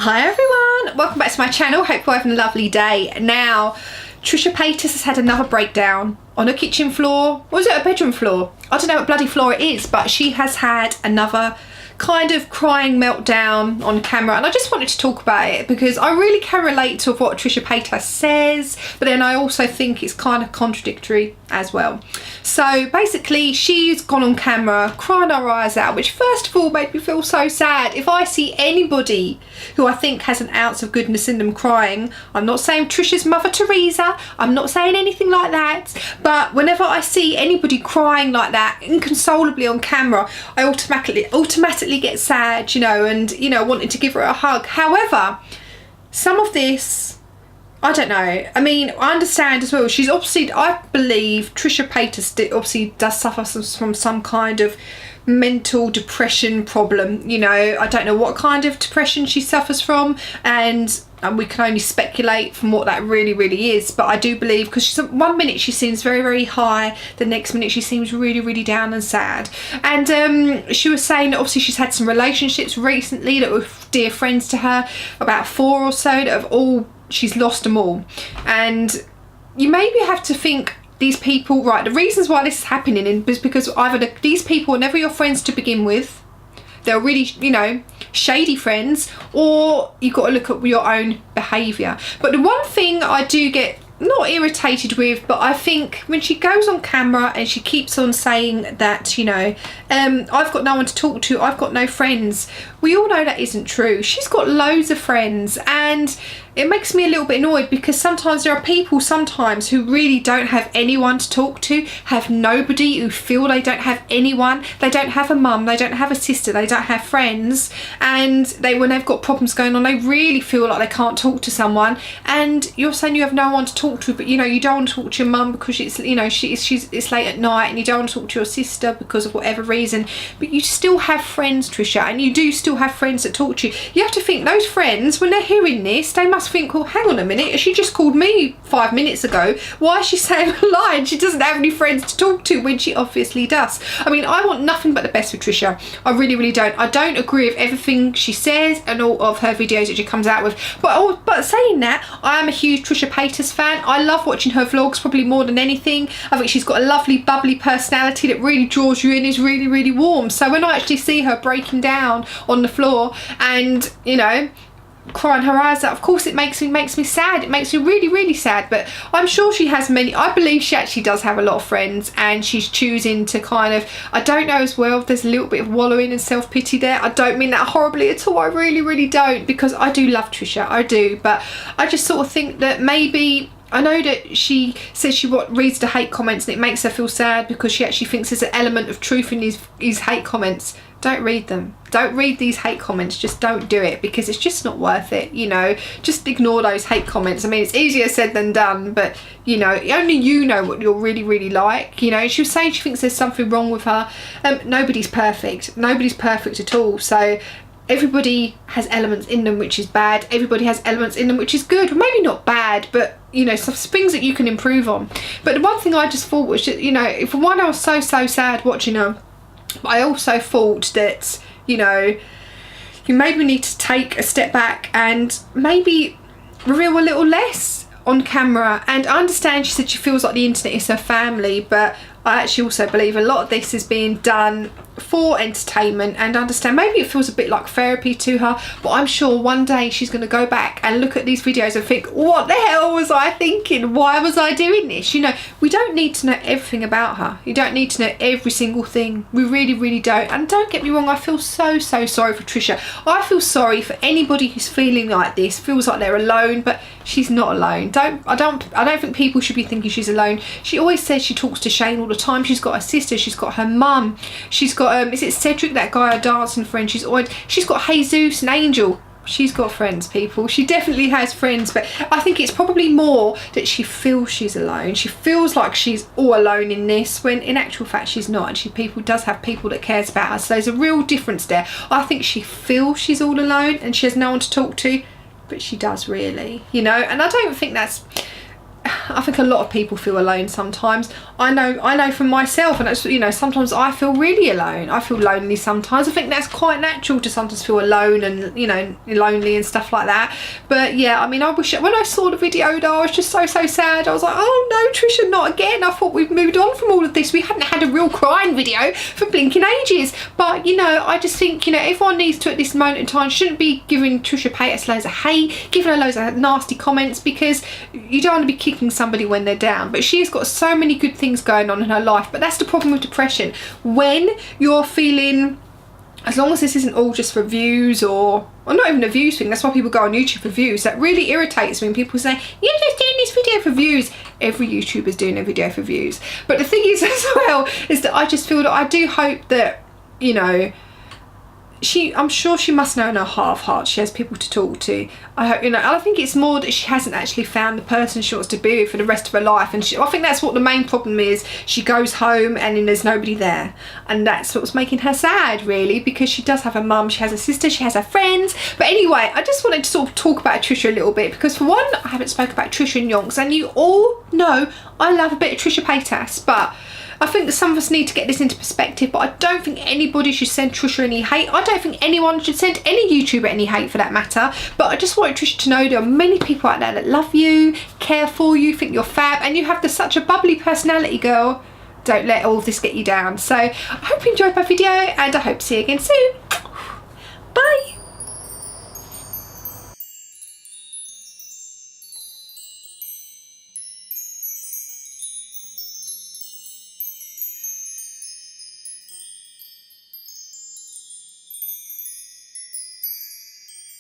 Hi everyone, welcome back to my channel. Hope you're having a lovely day. Now, Trisha Paytas has had another breakdown on her kitchen floor. Or is it a bedroom floor? I don't know what bloody floor it is, but she has had another kind of crying meltdown on camera, and I just wanted to talk about it because I really can relate to what Trisha Paytas says, but then I also think it's kind of contradictory as well. So basically, she's gone on camera crying her eyes out, which first of all made me feel so sad. If I see anybody who I think has an ounce of goodness in them crying, I'm not saying Trisha's Mother Teresa, I'm not saying anything like that, but whenever I see anybody crying like that inconsolably on camera, I automatically get sad, you know, and wanting to give her a hug. However, some of this, I don't know. I mean, I understand as well. She's obviously, I believe Trisha Paytas obviously does suffer from some kind of mental depression problem. You know, I don't know what kind of depression she suffers from, and we can only speculate from what that really is. But I do believe, because one minute she seems very high, the next minute she seems really down and sad. And she was saying that obviously she's had some relationships recently that were dear friends to her, about 4 or so, that have all, she's lost them all. And you maybe have to think, these people, right, the reasons why this is happening is because either these people are never your friends to begin with, they're really, you know, shady friends, or you've got to look at your own behaviour. But the one thing I do get not irritated with, but I think when she goes on camera and she keeps on saying that, you know, I've got no one to talk to, I've got no friends, we all know that isn't true. She's got loads of friends, and it makes me a little bit annoyed because sometimes there are people who really don't have anyone to talk to, have nobody, who feel they don't have anyone, they don't have a mum, they don't have a sister, they don't have friends, and when they've got problems going on, they really feel like they can't talk to someone. And you're saying you have no one to talk to, but you know, you don't want to talk to your mum because it's, you know, it's late at night, and you don't want to talk to your sister because of whatever reason, but you still have friends, Trisha, and you do still have friends that talk to you. You have to think those friends, when they're hearing this, they must think, well, hang on a minute, she just called me 5 minutes ago, why is she saying a lie and she doesn't have any friends to talk to when she obviously does? I mean, I want nothing but the best for Trisha. I really don't. I don't agree with everything she says and all of her videos that she comes out with, but saying that, I am a huge Trisha Paytas fan. I love watching her vlogs probably more than anything. I think she's got a lovely bubbly personality that really draws you in, is really warm. So when I actually see her breaking down on the floor and, you know, crying her eyes out, of course it makes me sad. It makes me really sad. But I'm sure she has many, I believe she actually does have a lot of friends, and she's choosing to kind of, I don't know as well if there's a little bit of wallowing and self-pity there. I don't mean that horribly at all, I really don't, because I do love Trisha, I do, but I just sort of think that maybe, I know that she says she reads the hate comments and it makes her feel sad because she actually thinks there's an element of truth in these hate comments. Don't read them. Don't read these hate comments. Just don't do it, because it's just not worth it, you know. Just ignore those hate comments. I mean, it's easier said than done, but, you know, only you know what you're really like, you know. She was saying she thinks there's something wrong with her. Nobody's perfect. Nobody's perfect at all. So everybody has elements in them which is bad. Everybody has elements in them which is good. Well, maybe not bad, but, you know, some things that you can improve on. But the one thing I just thought was, you know, for one, I was so sad watching her. But I also thought that, you know, you maybe need to take a step back and maybe reveal a little less on camera. And I understand she said she feels like the internet is her family, but I actually also believe a lot of this is being done for entertainment, and understand maybe it feels a bit like therapy to her, but I'm sure one day she's going to go back and look at these videos and think, what the hell was I thinking? Why was I doing this? You know, we don't need to know everything about her. You don't need to know every single thing. We really don't. And don't get me wrong, I feel so sorry for Trisha. I feel sorry for anybody who's feeling like this, feels like they're alone, but she's not alone. I don't think people should be thinking she's alone. She always says she talks to Shane all the time. She's got her sister, she's got her mum, she's got is it Cedric, that guy, her dancing friend? She's got Jesus and Angel. She's got friends, people. She definitely has friends, but I think it's probably more that she feels she's alone. She feels like she's all alone in this, when in actual fact she's not, and she does have people that cares about her. So there's a real difference there. I think she feels she's all alone and she has no one to talk to, but she does really, you know. And I don't think that's, I think a lot of people feel alone sometimes. I know from myself, and it's, you know, sometimes I feel really alone. I feel lonely sometimes. I think that's quite natural to sometimes feel alone and, you know, lonely and stuff like that. But yeah, I mean, I wish, when I saw the video though, I was just so sad. I was like, oh no, Trisha, not again. I thought we'd moved on from all of this. We hadn't had a real crying video for blinking ages. But, you know, I just think, you know, everyone needs to, at this moment in time, shouldn't be giving Trisha Paytas loads of hate, giving her loads of nasty comments, because you don't want to be kicking somebody when they're down. But she's got so many good things going on in her life. But that's the problem with depression. When you're feeling, as long as this isn't all just for views, or not even a views thing, that's why people go on YouTube for views. That really irritates me when people say, you're just doing this video for views. Every YouTuber's doing a video for views. But the thing is as well, is that I just feel that I do hope that, you know, I'm sure she must know in her heart of hearts she has people to talk to. I hope, you know, I think it's more that she hasn't actually found the person she wants to be with for the rest of her life. And I think that's what the main problem is. She goes home and then there's nobody there. And that's what's making her sad, really, because she does have a mum, she has a sister, she has her friends. But anyway, I just wanted to sort of talk about Trisha a little bit, because for one, I haven't spoken about Trisha and Yonks, and you all know I love a bit of Trisha Paytas, but I think that some of us need to get this into perspective. But I don't think anybody should send Trisha any hate. I don't think anyone should send any YouTuber any hate for that matter. But I just wanted Trisha to know there are many people out there that love you, care for you, think you're fab, and you have such a bubbly personality, girl. Don't let all of this get you down. So I hope you enjoyed my video, and I hope to see you again soon. Bye.